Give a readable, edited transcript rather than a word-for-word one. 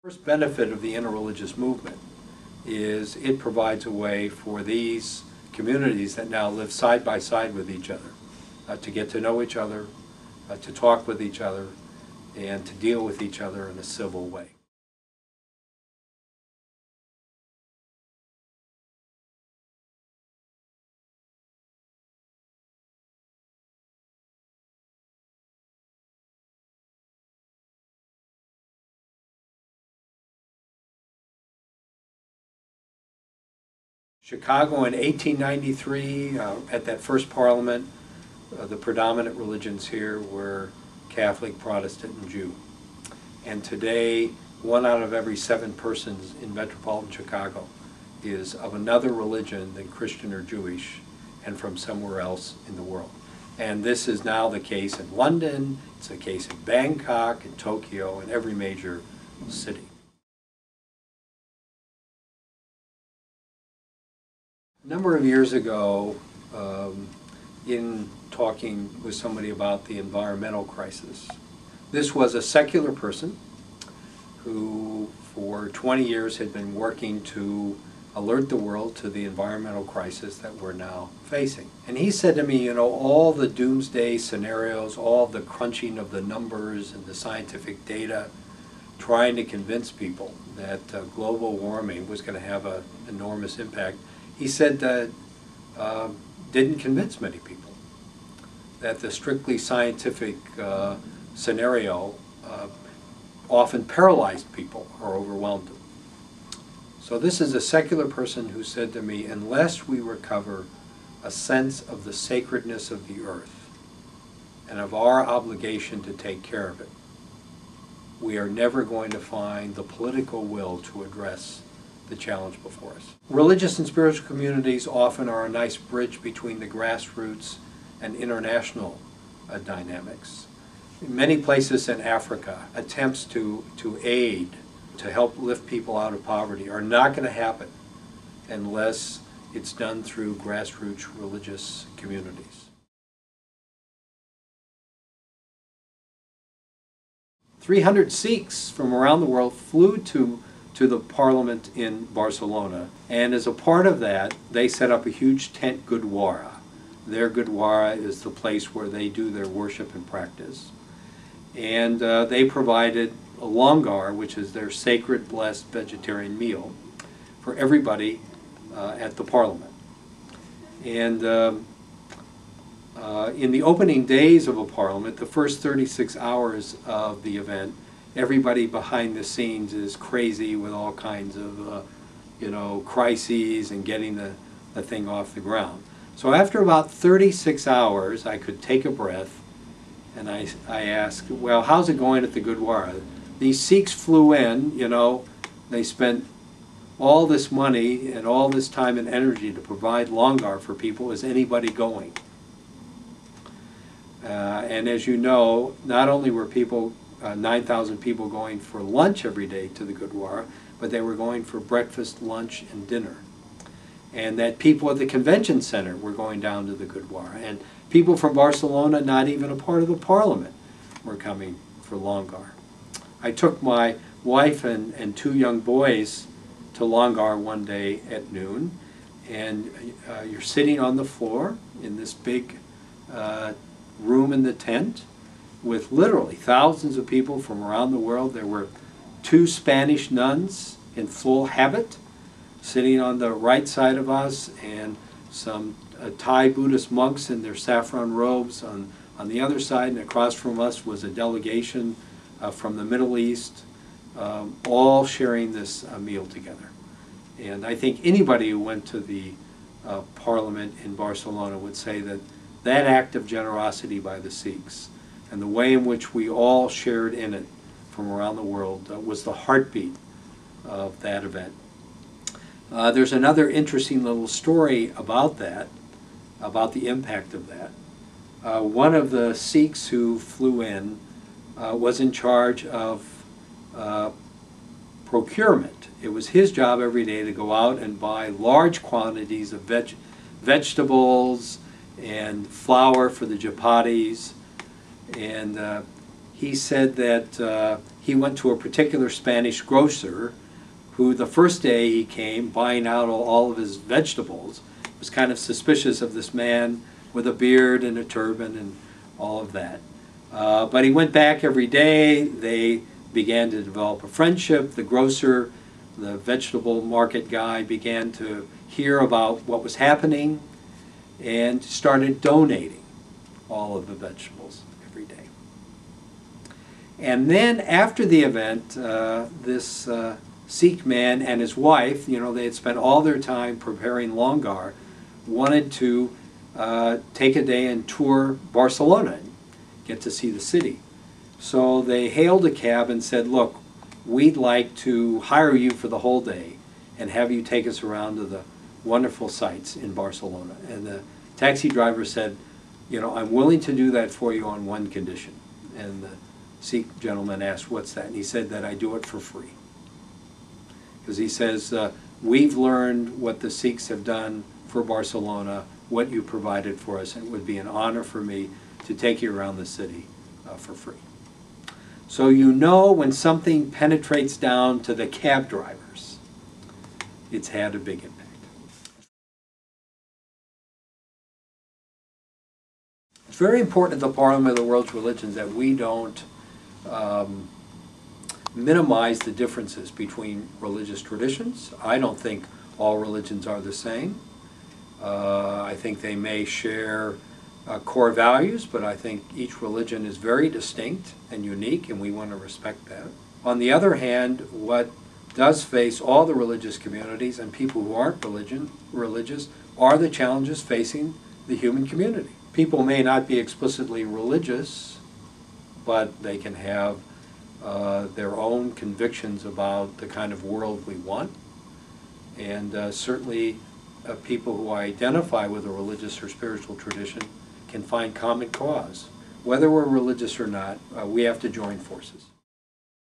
First benefit of the interreligious movement is it provides a way for these communities that now live side by side with each other to get to know each other, to talk with each other, and to deal with each other in a civil way. Chicago in 1893, at that first parliament, the predominant religions here were Catholic, Protestant, and Jew. And today, 1 out of every 7 persons in metropolitan Chicago is of another religion than Christian or Jewish and from somewhere else in the world. And this is now the case in London, it's the case in Bangkok, in Tokyo, and every major city. A number of years ago, in talking with somebody about the environmental crisis, this was a secular person who for 20 years had been working to alert the world to the environmental crisis that we're now facing. And he said to me, you know, all the doomsday scenarios, all the crunching of the numbers and the scientific data, trying to convince people that global warming was going to have an enormous impact, he said that didn't convince many people, that the strictly scientific scenario often paralyzed people or overwhelmed them. So this is a secular person who said to me, unless we recover a sense of the sacredness of the earth and of our obligation to take care of it, we are never going to find the political will to address the challenge before us. Religious and spiritual communities often are a nice bridge between the grassroots and international dynamics. In many places in Africa, attempts to aid, to help lift people out of poverty are not going to happen unless it's done through grassroots religious communities. 300 Sikhs from around the world flew to the parliament in Barcelona, and as a part of that they set up a huge tent gurdwara. Their gurdwara is the place where they do their worship and practice, and they provided a langar, which is their sacred blessed vegetarian meal, for everybody at the parliament. And in the opening days of a parliament, the first 36 hours of the event, everybody behind the scenes is crazy with all kinds of, crises and getting the thing off the ground. So after about 36 hours, I could take a breath, and I asked, well, how's it going at the Gurdwara? These Sikhs flew in, they spent all this money and all this time and energy to provide langar for people. Is anybody going? And as you know, not only were 9,000 people going for lunch every day to the Gurdwara, but they were going for breakfast, lunch, and dinner. And that people at the convention center were going down to the Gurdwara. And people from Barcelona, not even a part of the parliament, were coming for langar. I took my wife and 2 young boys to langar one day at noon, and you're sitting on the floor in this big room in the tent with literally thousands of people from around the world. There were 2 Spanish nuns in full habit sitting on the right side of us, and some Thai Buddhist monks in their saffron robes on the other side, and across from us was a delegation from the Middle East, all sharing this meal together. And I think anybody who went to the parliament in Barcelona would say that that act of generosity by the Sikhs and the way in which we all shared in it from around the world was the heartbeat of that event. There's another interesting little story about that, about the impact of that. One of the Sikhs who flew in was in charge of procurement. It was his job every day to go out and buy large quantities of vegetables and flour for the chapatis, and he said that he went to a particular Spanish grocer who the first day he came, buying out all of his vegetables, was kind of suspicious of this man with a beard and a turban and all of that. But he went back every day. They began to develop a friendship. The grocer, the vegetable market guy, began to hear about what was happening and started donating all of the vegetables every day. And then after the event, this Sikh man and his wife, you know, they had spent all their time preparing longar, wanted to take a day and tour Barcelona and get to see the city. So they hailed a cab and said, look, we'd like to hire you for the whole day and have you take us around to the wonderful sights in Barcelona. And the taxi driver said, you know, I'm willing to do that for you on one condition. And the Sikh gentleman asked, what's that? And he said that I do it for free. Because he says, we've learned what the Sikhs have done for Barcelona, what you provided for us, and it would be an honor for me to take you around the city for free. So you know when something penetrates down to the cab drivers, it's had a big impact. It's very important at the Parliament of the World's Religions that we don't minimize the differences between religious traditions. I don't think all religions are the same. I think they may share core values, but I think each religion is very distinct and unique, and we want to respect that. On the other hand, what does face all the religious communities and people who aren't religious are the challenges facing the human community. People may not be explicitly religious, but they can have their own convictions about the kind of world we want. And certainly people who identify with a religious or spiritual tradition can find common cause. Whether we're religious or not, we have to join forces.